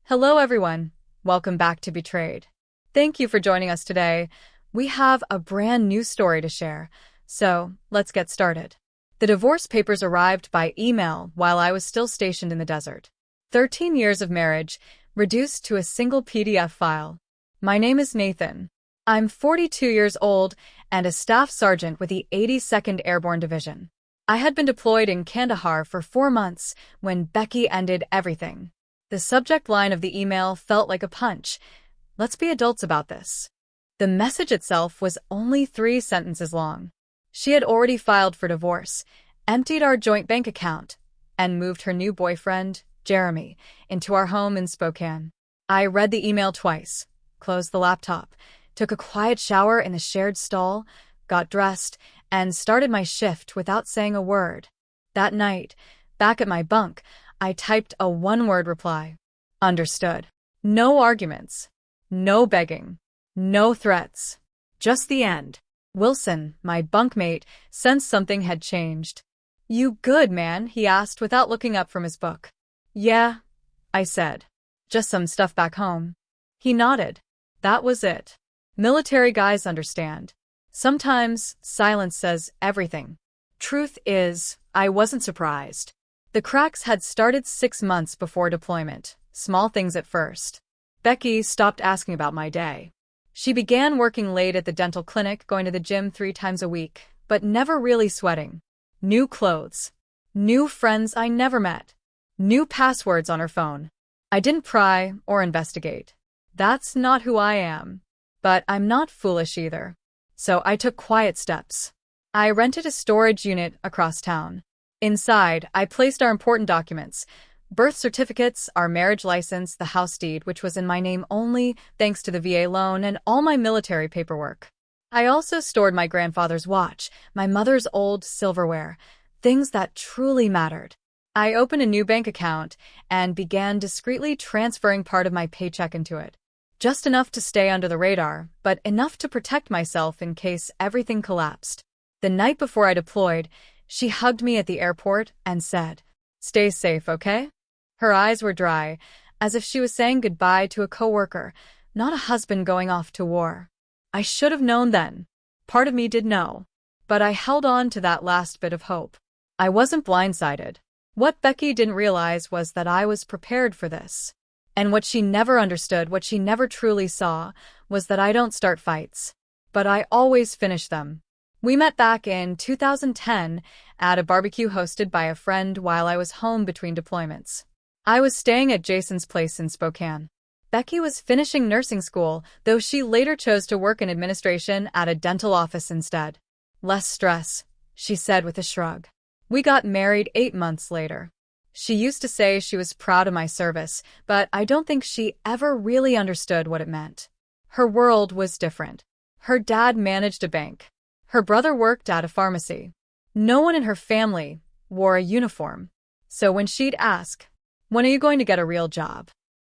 Hello, everyone. Welcome back to Betrayed. Thank you for joining us today. We have a brand new story to share, so let's get started. The divorce papers arrived by email while I was still stationed in the desert. 13 years of marriage, reduced to a single PDF file. My name is Nathan. I'm 42 years old and a staff sergeant with the 82nd Airborne Division. I had been deployed in Kandahar for 4 months when Becky ended everything. The subject line of the email felt like a punch. Let's be adults about this. The message itself was only 3 sentences long. She had already filed for divorce, emptied our joint bank account, and moved her new boyfriend, Jeremy, into our home in Spokane. I read the email twice, closed the laptop, took a quiet shower in the shared stall, got dressed, and started my shift without saying a word. That night, back at my bunk, I typed a one-word reply. Understood. No arguments. No begging. No threats. Just the end. Wilson, my bunkmate, sensed something had changed. "You good, man?" he asked without looking up from his book. "Yeah," I said. "Just some stuff back home." He nodded. That was it. Military guys understand. Sometimes silence says everything. Truth is, I wasn't surprised. The cracks had started 6 months before deployment, small things at first. Becky stopped asking about my day. She began working late at the dental clinic, going to the gym 3 times a week, but never really sweating. New clothes. New friends I never met. New passwords on her phone. I didn't pry or investigate. That's not who I am. But I'm not foolish either. So I took quiet steps. I rented a storage unit across town. Inside, I placed our important documents: birth certificates, our marriage license, the house deed, which was in my name only thanks to the VA loan, and all my military paperwork. I also stored my grandfather's watch, my mother's old silverware, things that truly mattered. I opened a new bank account and began discreetly transferring part of my paycheck into it. Just enough to stay under the radar, but enough to protect myself in case everything collapsed. The night before I deployed, she hugged me at the airport and said, "Stay safe, okay?" Her eyes were dry, as if she was saying goodbye to a coworker, not a husband going off to war. I should have known then. Part of me did know. But I held on to that last bit of hope. I wasn't blindsided. What Becky didn't realize was that I was prepared for this. And what she never understood, what she never truly saw, was that I don't start fights. But I always finish them. We met back in 2010 at a barbecue hosted by a friend while I was home between deployments. I was staying at Jason's place in Spokane. Becky was finishing nursing school, though she later chose to work in administration at a dental office instead. "Less stress," she said with a shrug. We got married 8 months later. She used to say she was proud of my service, but I don't think she ever really understood what it meant. Her world was different. Her dad managed a bank. Her brother worked at a pharmacy. No one in her family wore a uniform. So when she'd ask, "When are you going to get a real job?"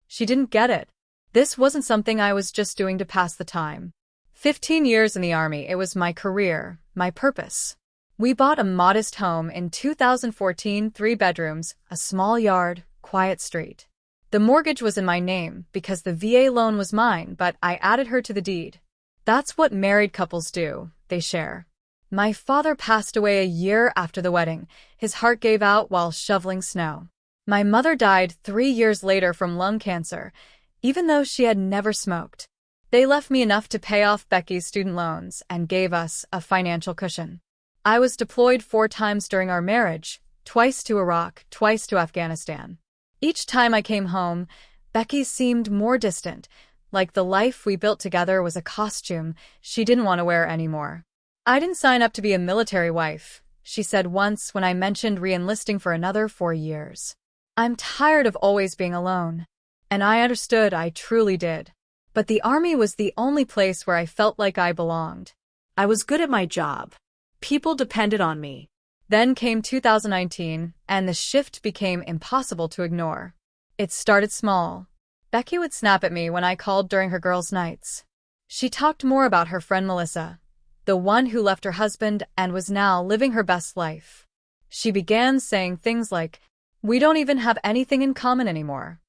she didn't get it. This wasn't something I was just doing to pass the time. 15 years in the Army, it was my career, my purpose. We bought a modest home in 2014, 3 bedrooms, a small yard, quiet street. The mortgage was in my name because the VA loan was mine, but I added her to the deed. That's what married couples do. They share. My father passed away a year after the wedding. His heart gave out while shoveling snow. My mother died 3 years later from lung cancer, even though she had never smoked. They left me enough to pay off Becky's student loans and gave us a financial cushion. I was deployed 4 times during our marriage, twice to Iraq, twice to Afghanistan. Each time I came home, Becky seemed more distant, like the life we built together was a costume she didn't want to wear anymore. "I didn't sign up to be a military wife," she said once when I mentioned re-enlisting for another 4 years. "I'm tired of always being alone." And I understood, I truly did. But the Army was the only place where I felt like I belonged. I was good at my job. People depended on me. Then came 2019, and the shift became impossible to ignore. It started small. Becky would snap at me when I called during her girls' nights. She talked more about her friend Melissa, the one who left her husband and was now living her best life. She began saying things like, "We don't even have anything in common anymore."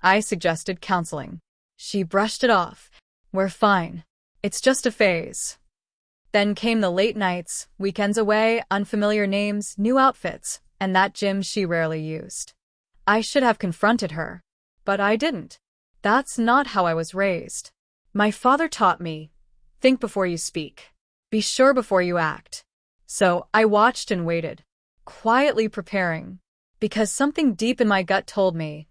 I suggested counseling. She brushed it off. We're fine. It's just a phase. Then came the late nights, weekends away, unfamiliar names, new outfits, and that gym she rarely used. I should have confronted her, but I didn't. That's not how I was raised. My father taught me, think before you speak. Be sure before you act. So I watched and waited, quietly preparing, because something deep in my gut told me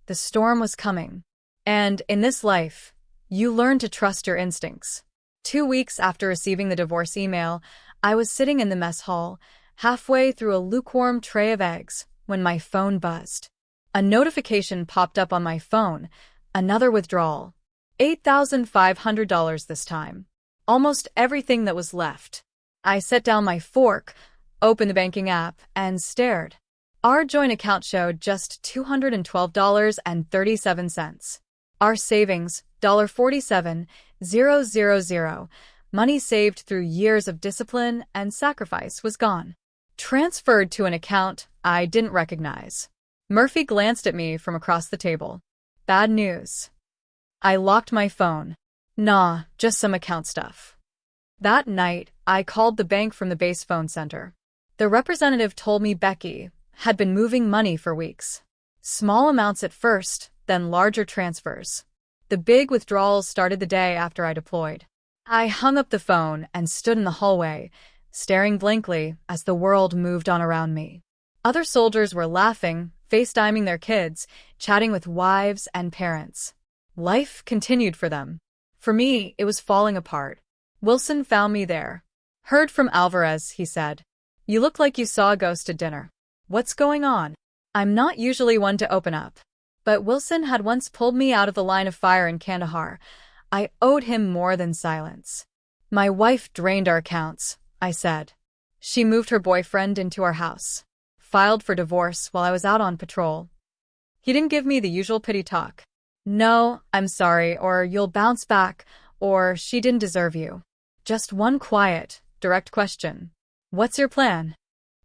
the storm was coming. And in this life, you learn to trust your instincts. 2 weeks after receiving the divorce email, I was sitting in the mess hall, halfway through a lukewarm tray of eggs, when my phone buzzed. A notification popped up on my phone, another withdrawal. $8,500 this time. Almost everything that was left. I set down my fork, opened the banking app, and stared. Our joint account showed just $212.37. Our savings, $47,000. Money saved through years of discipline and sacrifice was gone. Transferred to an account I didn't recognize. Murphy glanced at me from across the table. Bad news. I locked my phone. Nah, just some account stuff. That night, I called the bank from the base phone center. The representative told me Becky had been moving money for weeks. Small amounts at first, then larger transfers. The big withdrawals started the day after I deployed. I hung up the phone and stood in the hallway, staring blankly as the world moved on around me. Other soldiers were laughing, FaceTiming their kids, chatting with wives and parents. Life continued for them. For me, it was falling apart. Wilson found me there. Heard from Alvarez, he said. You look like you saw a ghost at dinner. What's going on? I'm not usually one to open up. But Wilson had once pulled me out of the line of fire in Kandahar. I owed him more than silence. My wife drained our accounts, I said. She moved her boyfriend into our house. Filed for divorce while I was out on patrol. He didn't give me the usual pity talk. No, I'm sorry, or you'll bounce back, or she didn't deserve you. Just one quiet, direct question. What's your plan?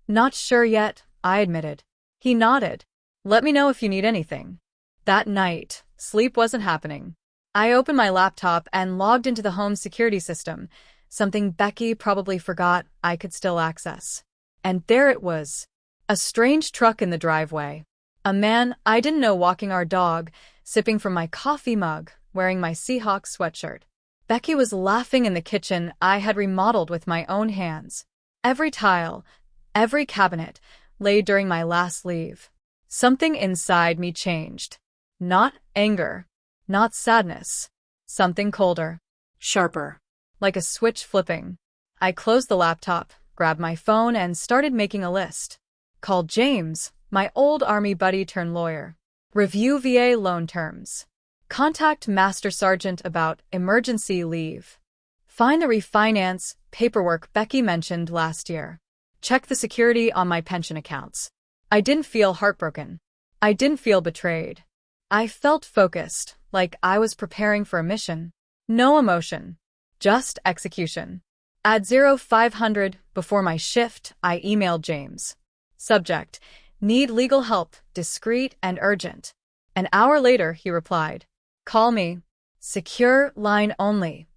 Not sure yet, I admitted. He nodded. Let me know if you need anything. That night, sleep wasn't happening. I opened my laptop and logged into the home security system, something Becky probably forgot I could still access. And there it was. A strange truck in the driveway. A man I didn't know walking our dog, sipping from my coffee mug, wearing my Seahawks sweatshirt. Becky was laughing in the kitchen I had remodeled with my own hands. Every tile, every cabinet, laid during my last leave. Something inside me changed. Not anger, not sadness. Something colder, sharper, like a switch flipping. I closed the laptop, grabbed my phone, and started making a list. Called James, my old army buddy turned lawyer. Review VA loan terms. Contact Master Sergeant about emergency leave. Find the refinance paperwork Becky mentioned last year. Check the security on my pension accounts. I didn't feel heartbroken. I didn't feel betrayed. I felt focused, like I was preparing for a mission. No emotion. Just execution. At 0500 before my shift, I emailed James. Subject: Need legal help, discreet and urgent. An hour later, he replied. Call me. Secure line only.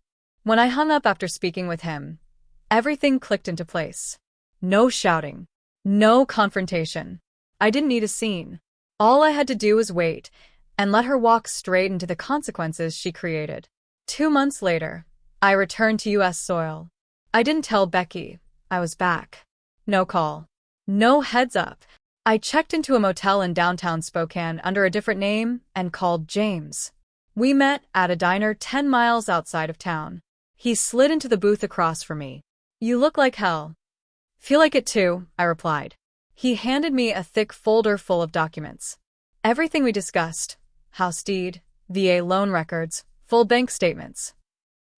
When I hung up after speaking with him, everything clicked into place. No shouting. No confrontation. I didn't need a scene. All I had to do was wait and let her walk straight into the consequences she created. 2 months later, I returned to U.S. soil. I didn't tell Becky I was back. No call. No heads up. I checked into a motel in downtown Spokane under a different name and called James. We met at a diner 10 miles outside of town. He slid into the booth across from me. You look like hell. Feel like it too, I replied. He handed me a thick folder full of documents. Everything we discussed. House deed, VA loan records, full bank statements.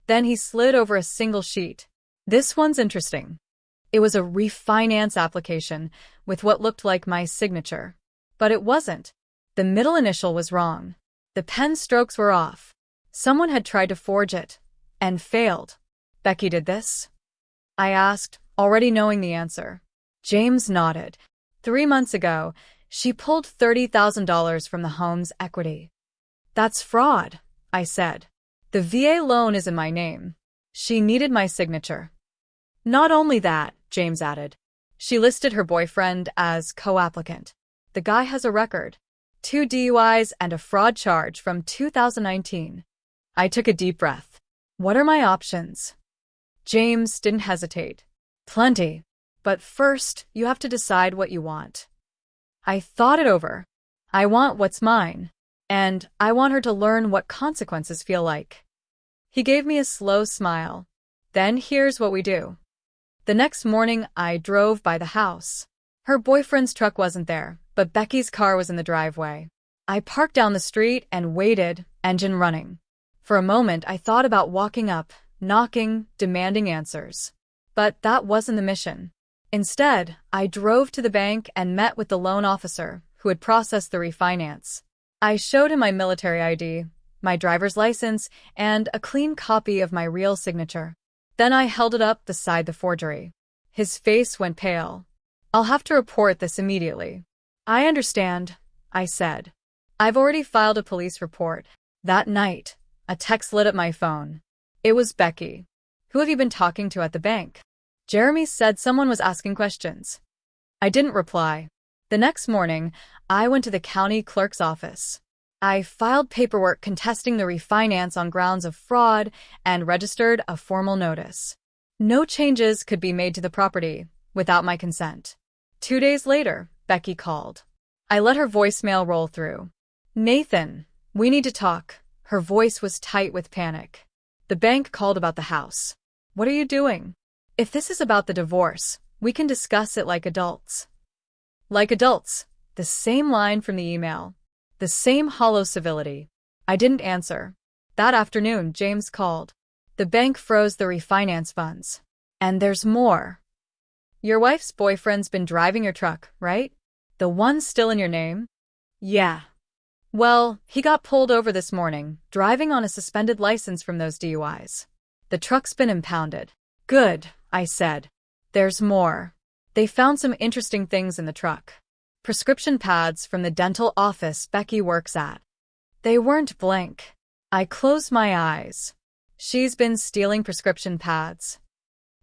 Then he slid over a single sheet. This one's interesting. It was a refinance application with what looked like my signature. But it wasn't. The middle initial was wrong. The pen strokes were off. Someone had tried to forge it and failed. Becky did this? I asked, already knowing the answer. James nodded. 3 months ago, she pulled $30,000 from the home's equity. That's fraud, I said. The VA loan is in my name. She needed my signature. Not only that, James added. She listed her boyfriend as co-applicant. The guy has a record. 2 DUIs and a fraud charge from 2019. I took a deep breath. What are my options? James didn't hesitate. Plenty. But first, you have to decide what you want. I thought it over. I want what's mine. And I want her to learn what consequences feel like. He gave me a slow smile. Then here's what we do. The next morning, I drove by the house. Her boyfriend's truck wasn't there, but Becky's car was in the driveway. I parked down the street and waited, engine running. For a moment, I thought about walking up, knocking, demanding answers. But that wasn't the mission. Instead, I drove to the bank and met with the loan officer, who had processed the refinance. I showed him my military ID, my driver's license, and a clean copy of my real signature. Then I held it up beside the forgery. His face went pale. I'll have to report this immediately. I understand, I said. I've already filed a police report. That night, a text lit up my phone. It was Becky. Who have you been talking to at the bank? Jeremy said someone was asking questions. I didn't reply. The next morning, I went to the county clerk's office. I filed paperwork contesting the refinance on grounds of fraud and registered a formal notice. No changes could be made to the property without my consent. 2 days later, Becky called. I let her voicemail roll through. Nathan, we need to talk. Her voice was tight with panic. The bank called about the house. What are you doing? If this is about the divorce, we can discuss it like adults. Like adults, the same line from the email. The same hollow civility. I didn't answer. That afternoon, James called. The bank froze the refinance funds. And there's more. Your wife's boyfriend's been driving your truck, right? The one still in your name? Yeah. Well, he got pulled over this morning, driving on a suspended license from those DUIs. The truck's been impounded. Good, I said. There's more. They found some interesting things in the truck. Prescription pads from the dental office Becky works at. They weren't blank. I closed my eyes. She's been stealing prescription pads.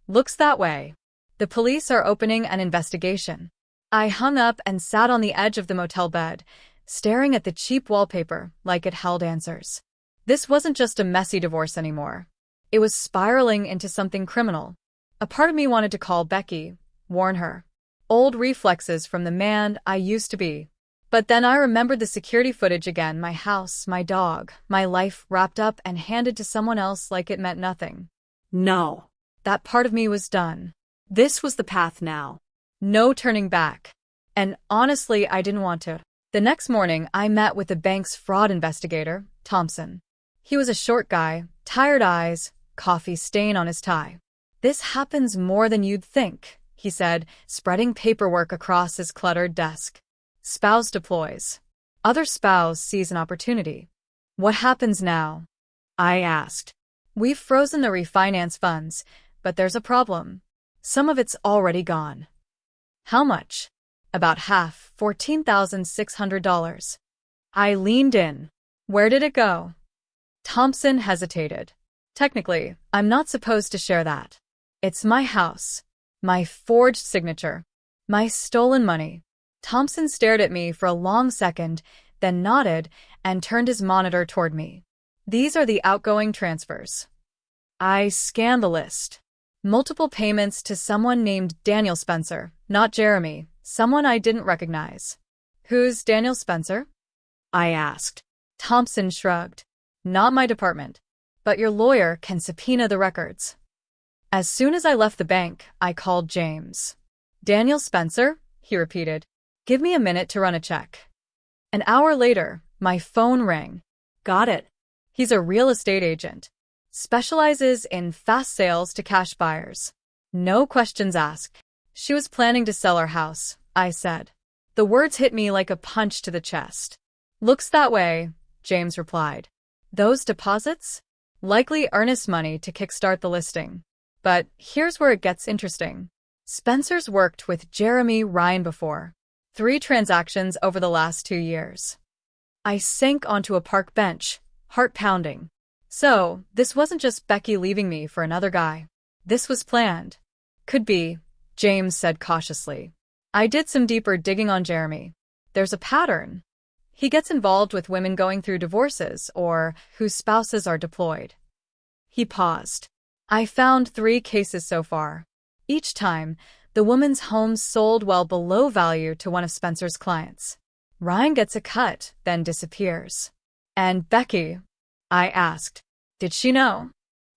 Looks that way. The police are opening an investigation. I hung up and sat on the edge of the motel bed, staring at the cheap wallpaper like it held answers. This wasn't just a messy divorce anymore. It was spiraling into something criminal. A part of me wanted to call Becky, warn her. Old reflexes from the man I used to be. But then I remembered the security footage again, my house, my dog, my life wrapped up and handed to someone else like it meant nothing. No. That part of me was done. This was the path now. No turning back. And honestly, I didn't want to. The next morning, I met with the bank's fraud investigator, Thompson. He was a short guy, tired eyes, coffee stain on his tie. This happens more than you'd think, he said, spreading paperwork across his cluttered desk. Spouse deploys. Other spouse sees an opportunity. What happens now? I asked. We've frozen the refinance funds, but there's a problem. Some of it's already gone. How much? About half, $14,600. I leaned in. Where did it go? Thompson hesitated. Technically, I'm not supposed to share that. It's my house. My forged signature. My stolen money. Thompson stared at me for a long second, then nodded and turned his monitor toward me. These are the outgoing transfers. I scanned the list. Multiple payments to someone named Daniel Spencer, not Jeremy, someone I didn't recognize. Who's Daniel Spencer? I asked. Thompson shrugged. Not my department. But your lawyer can subpoena the records. As soon as I left the bank, I called James. Daniel Spencer? He repeated. Give me a minute to run a check. An hour later, my phone rang. Got it. He's a real estate agent. Specializes in fast sales to cash buyers. No questions asked. She was planning to sell our house, I said. The words hit me like a punch to the chest. Looks that way, James replied. Those deposits? Likely earnest money to kickstart the listing. But here's where it gets interesting. Spencer's worked with Jeremy Ryan before. 3 transactions over the last 2 years. I sank onto a park bench, heart pounding. So, this wasn't just Becky leaving me for another guy. This was planned. Could be, James said cautiously. I did some deeper digging on Jeremy. There's a pattern. He gets involved with women going through divorces or whose spouses are deployed. He paused. I found 3 cases so far. Each time, the woman's home sold well below value to one of Spencer's clients. Ryan gets a cut, then disappears. And Becky? I asked. Did she know?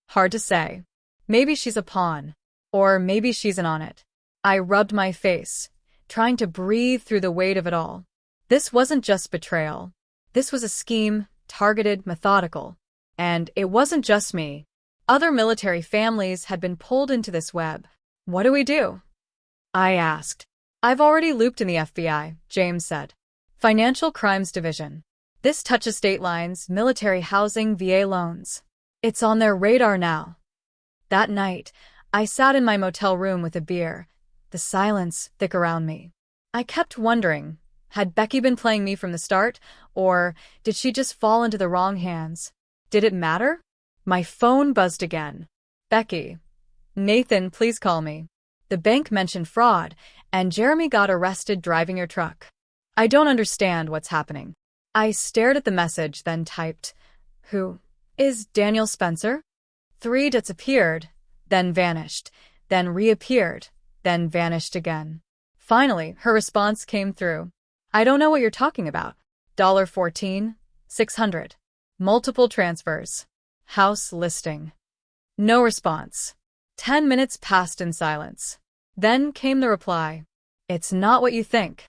Hard to say. Maybe she's a pawn. Or maybe she's in on it. I rubbed my face, trying to breathe through the weight of it all. This wasn't just betrayal. This was a scheme, targeted, methodical. And it wasn't just me. Other military families had been pulled into this web. What do we do? I asked. I've already looped in the FBI, James said. Financial Crimes Division. This touches state lines, military housing, VA loans. It's on their radar now. That night, I sat in my motel room with a beer, the silence thick around me. I kept wondering, had Becky been playing me from the start, or did she just fall into the wrong hands? Did it matter? My phone buzzed again. Becky. Nathan, please call me. The bank mentioned fraud, and Jeremy got arrested driving your truck. I don't understand what's happening. I stared at the message, then typed, Who is Daniel Spencer? 3 dots appeared, then vanished, then reappeared, then vanished again. Finally, her response came through. I don't know what you're talking about. $14, 600. Multiple transfers. House listing. No response. 10 minutes passed in silence. Then came the reply. It's not what you think.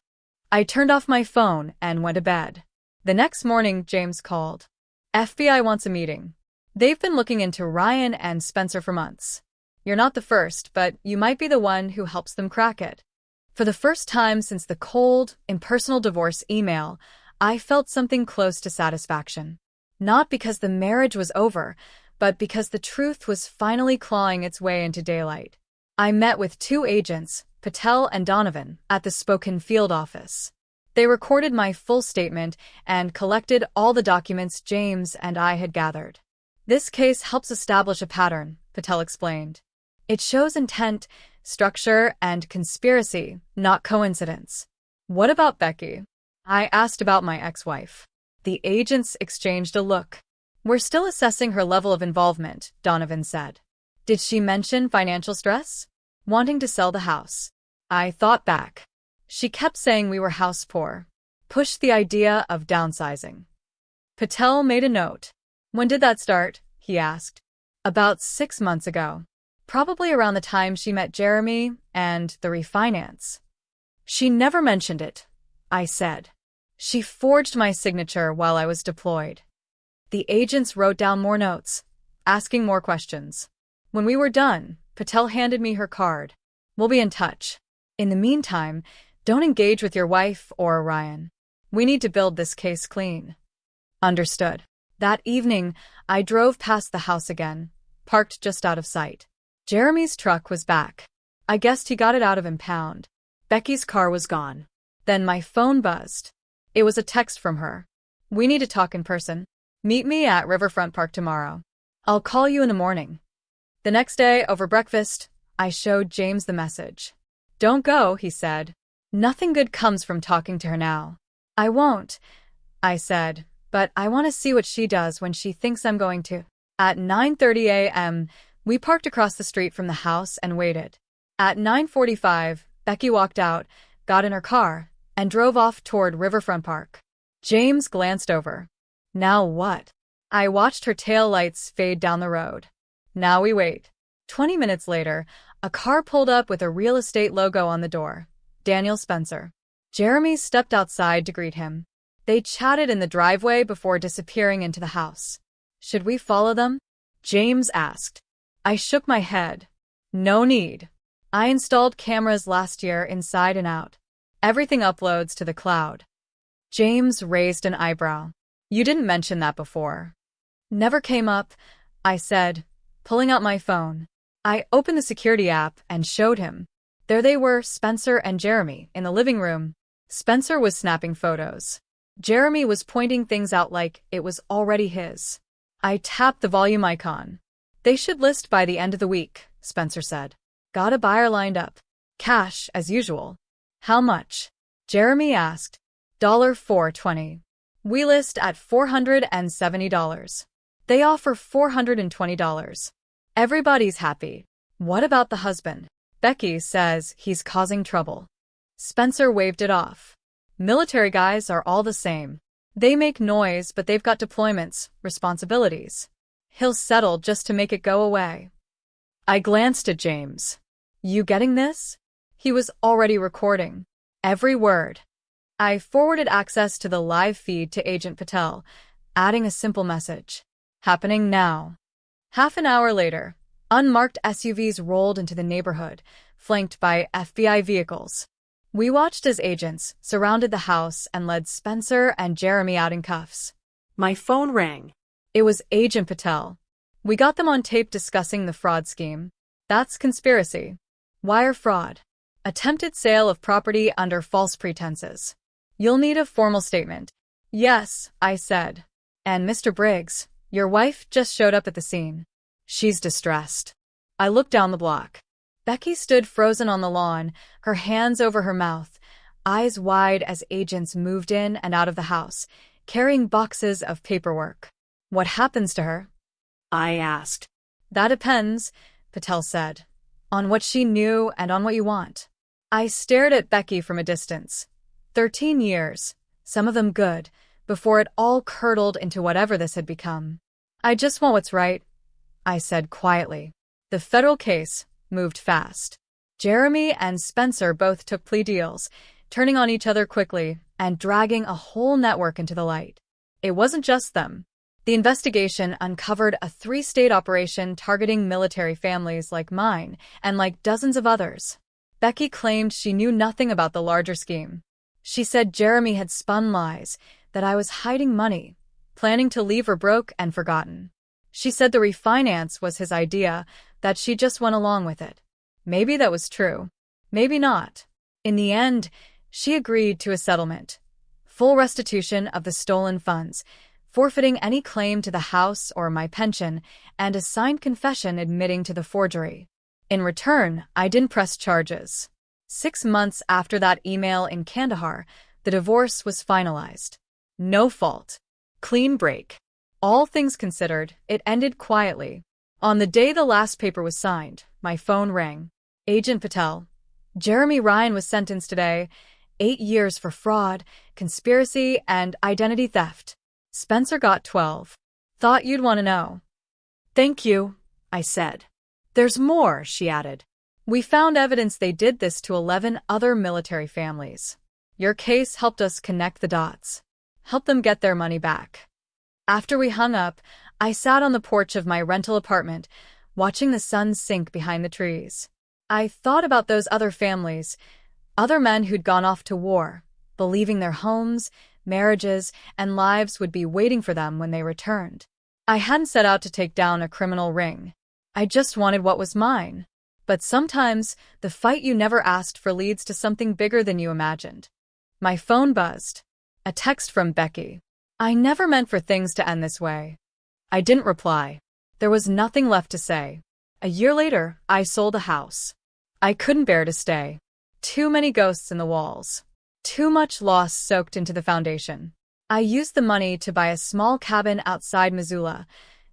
I turned off my phone and went to bed. The next morning, James called. FBI wants a meeting. They've been looking into Ryan and Spencer for months. You're not the first, but you might be the one who helps them crack it. For the first time since the cold, impersonal divorce email, I felt something close to satisfaction. Not because the marriage was over, but because the truth was finally clawing its way into daylight. I met with 2 agents, Patel and Donovan, at the Spokane field office. They recorded my full statement and collected all the documents James and I had gathered. This case helps establish a pattern, Patel explained. It shows intent, structure, and conspiracy, not coincidence. What about Becky? I asked about my ex-wife. The agents exchanged a look. We're still assessing her level of involvement, Donovan said. Did she mention financial stress? Wanting to sell the house. I thought back. She kept saying we were house poor. Pushed the idea of downsizing. Patel made a note. When did that start? He asked. About 6 months ago. Probably around the time she met Jeremy and the refinance. She never mentioned it, I said. She forged my signature while I was deployed. The agents wrote down more notes, asking more questions. When we were done, Patel handed me her card. We'll be in touch. In the meantime, don't engage with your wife or Ryan. We need to build this case clean. Understood. That evening, I drove past the house again, parked just out of sight. Jeremy's truck was back. I guessed he got it out of impound. Becky's car was gone. Then my phone buzzed. It was a text from her. We need to talk in person. Meet me at Riverfront Park tomorrow. I'll call you in the morning. The next day, over breakfast, I showed James the message. Don't go, he said. Nothing good comes from talking to her now. I won't, I said, but I want to see what she does when she thinks I'm going to. At 9:30 a.m., we parked across the street from the house and waited. At 9:45, Becky walked out, got in her car, and drove off toward Riverfront Park. James glanced over. Now what? I watched her taillights fade down the road. Now we wait. 20 minutes later, a car pulled up with a real estate logo on the door. Daniel Spencer. Jeremy stepped outside to greet him. They chatted in the driveway before disappearing into the house. Should we follow them? James asked. I shook my head. No need. I installed cameras last year inside and out. Everything uploads to the cloud. James raised an eyebrow. You didn't mention that before. Never came up, I said, pulling out my phone. I opened the security app and showed him. There they were, Spencer and Jeremy, in the living room. Spencer was snapping photos. Jeremy was pointing things out like it was already his. I tapped the volume icon. They should list by the end of the week, Spencer said. Got a buyer lined up. Cash, as usual. How much? Jeremy asked. $420. We list at $470. They offer $420. Everybody's happy. What about the husband? Becky says he's causing trouble. Spencer waved it off. Military guys are all the same. They make noise, but they've got deployments, responsibilities. He'll settle just to make it go away. I glanced at James. You getting this? He was already recording. Every word. I forwarded access to the live feed to Agent Patel, adding a simple message. Happening now. Half an hour later, unmarked SUVs rolled into the neighborhood, flanked by FBI vehicles. We watched as agents surrounded the house and led Spencer and Jeremy out in cuffs. My phone rang. It was Agent Patel. We got them on tape discussing the fraud scheme. That's conspiracy. Wire fraud. Attempted sale of property under false pretenses. You'll need a formal statement. Yes, I said. And Mr. Briggs, your wife just showed up at the scene. She's distressed. I looked down the block. Becky stood frozen on the lawn, her hands over her mouth, eyes wide as agents moved in and out of the house, carrying boxes of paperwork. What happens to her? I asked. That depends, Patel said, on what she knew and on what you want. I stared at Becky from a distance. 13 years, some of them good, before it all curdled into whatever this had become. I just want what's right, I said quietly. The federal case moved fast. Jeremy and Spencer both took plea deals, turning on each other quickly and dragging a whole network into the light. It wasn't just them. The investigation uncovered a 3-state operation targeting military families like mine and like dozens of others. Becky claimed she knew nothing about the larger scheme. She said Jeremy had spun lies, that I was hiding money, planning to leave her broke and forgotten. She said the refinance was his idea, that she just went along with it. Maybe that was true. Maybe not. In the end, she agreed to a settlement. Full restitution of the stolen funds, forfeiting any claim to the house or my pension, and a signed confession admitting to the forgery. In return, I didn't press charges. 6 months after that email in Kandahar, the divorce was finalized. No fault. Clean break. All things considered, it ended quietly. On the day the last paper was signed, my phone rang. Agent Patel. Jeremy Ryan was sentenced today. 8 years for fraud, conspiracy, and identity theft. Spencer got 12. Thought you'd want to know. Thank you, I said. There's more, she added. We found evidence they did this to 11 other military families. Your case helped us connect the dots. Help them get their money back. After we hung up, I sat on the porch of my rental apartment, watching the sun sink behind the trees. I thought about those other families, other men who'd gone off to war, believing their homes, marriages, and lives would be waiting for them when they returned. I hadn't set out to take down a criminal ring. I just wanted what was mine. But sometimes, the fight you never asked for leads to something bigger than you imagined. My phone buzzed. A text from Becky. I never meant for things to end this way. I didn't reply. There was nothing left to say. A year later, I sold a house. I couldn't bear to stay. Too many ghosts in the walls. Too much loss soaked into the foundation. I used the money to buy a small cabin outside Missoula.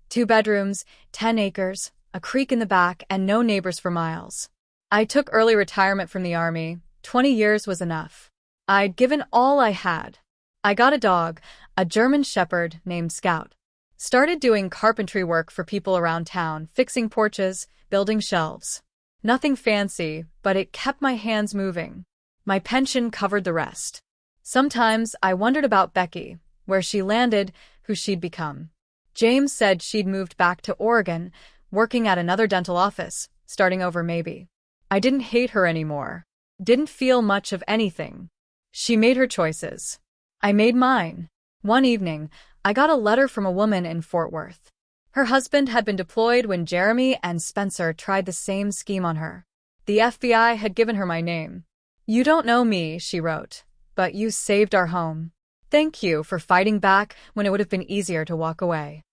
2 bedrooms, 10 acres, a creek in the back, and no neighbors for miles. I took early retirement from the Army. 20 years was enough. I'd given all I had. I got a dog, a German Shepherd named Scout. Started doing carpentry work for people around town, fixing porches, building shelves. Nothing fancy, but it kept my hands moving. My pension covered the rest. Sometimes I wondered about Becky, where she landed, who she'd become. James said she'd moved back to Oregon, working at another dental office, starting over maybe. I didn't hate her anymore. Didn't feel much of anything. She made her choices. I made mine. One evening, I got a letter from a woman in Fort Worth. Her husband had been deployed when Jeremy and Spencer tried the same scheme on her. The FBI had given her my name. You don't know me, she wrote, but you saved our home. Thank you for fighting back when it would have been easier to walk away.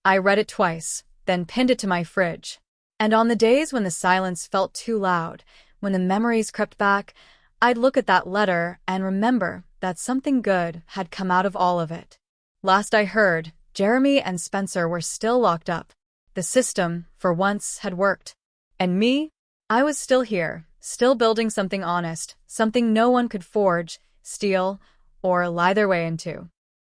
I read it twice, then pinned it to my fridge. And on the days when the silence felt too loud, when the memories crept back, I'd look at that letter and remember that something good had come out of all of it. Last I heard, Jeremy and Spencer were still locked up. The system, for once, had worked. And me? I was still here, still building something honest, something no one could forge, steal, or lie their way into.